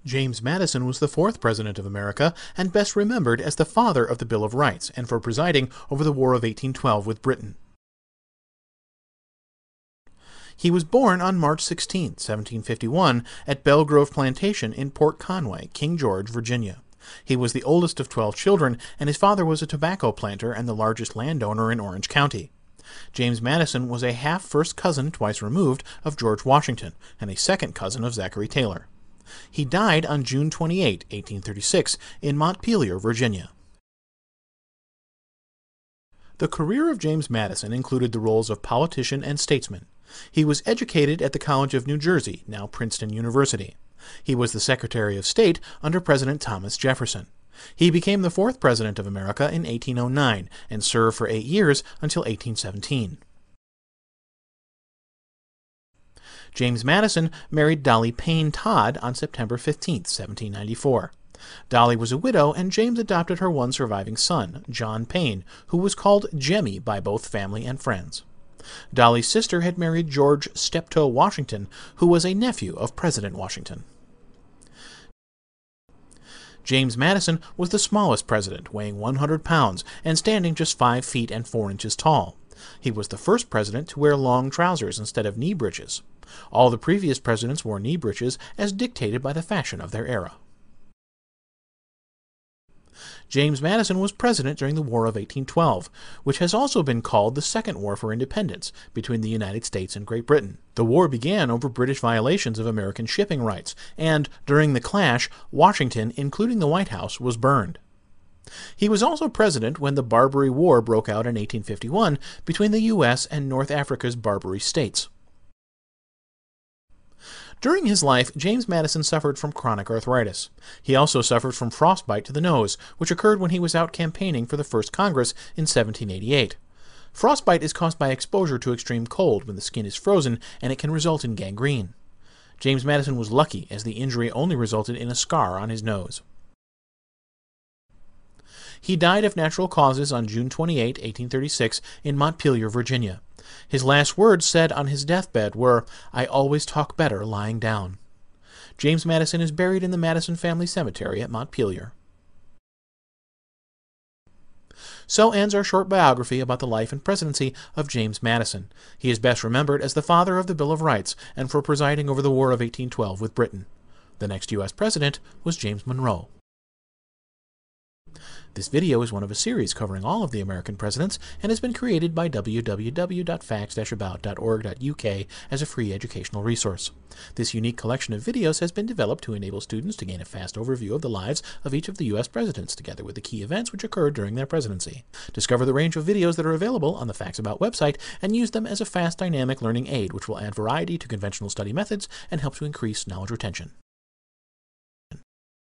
James Madison was the fourth President of America and best remembered as the father of the Bill of Rights and for presiding over the War of 1812 with Britain. He was born on March 16, 1751, at Belle Grove Plantation in Port Conway, King George, Virginia. He was the oldest of 12 children, and his father was a tobacco planter and the largest landowner in Orange County. James Madison was a half-first cousin twice removed of George Washington and a second cousin of Zachary Taylor. He died on June 28, 1836, in Montpelier, Virginia. The career of James Madison included the roles of politician and statesman. He was educated at the College of New Jersey, now Princeton University. He was the Secretary of State under President Thomas Jefferson. He became the fourth President of America in 1809 and served for 8 years until 1817. James Madison married Dolly Payne Todd on September 15, 1794. Dolly was a widow, and James adopted her one surviving son, John Payne, who was called Jemmy by both family and friends. Dolly's sister had married George Steptoe Washington, who was a nephew of President Washington. James Madison was the smallest president, weighing 100 pounds and standing just 5 feet and 4 inches tall. He was the first president to wear long trousers instead of knee breeches. All the previous presidents wore knee breeches as dictated by the fashion of their era. James Madison was president during the War of 1812, which has also been called the Second War for Independence between the United States and Great Britain. The war began over British violations of American shipping rights, and during the clash, Washington, including the White House, was burned. He was also president when the Barbary War broke out in 1851 between the U.S. and North Africa's Barbary states. During his life, James Madison suffered from chronic arthritis. He also suffered from frostbite to the nose, which occurred when he was out campaigning for the First Congress in 1788. Frostbite is caused by exposure to extreme cold when the skin is frozen, and it can result in gangrene. James Madison was lucky, as the injury only resulted in a scar on his nose. He died of natural causes on June 28, 1836, in Montpelier, Virginia. His last words said on his deathbed were, "I always talk better lying down." James Madison is buried in the Madison Family Cemetery at Montpelier. So ends our short biography about the life and presidency of James Madison. He is best remembered as the father of the Bill of Rights and for presiding over the War of 1812 with Britain. The next U.S. president was James Monroe. This video is one of a series covering all of the American presidents and has been created by www.facts-about.org.uk as a free educational resource. This unique collection of videos has been developed to enable students to gain a fast overview of the lives of each of the U.S. presidents, together with the key events which occurred during their presidency. Discover the range of videos that are available on the Facts About website and use them as a fast, dynamic learning aid which will add variety to conventional study methods and help to increase knowledge retention.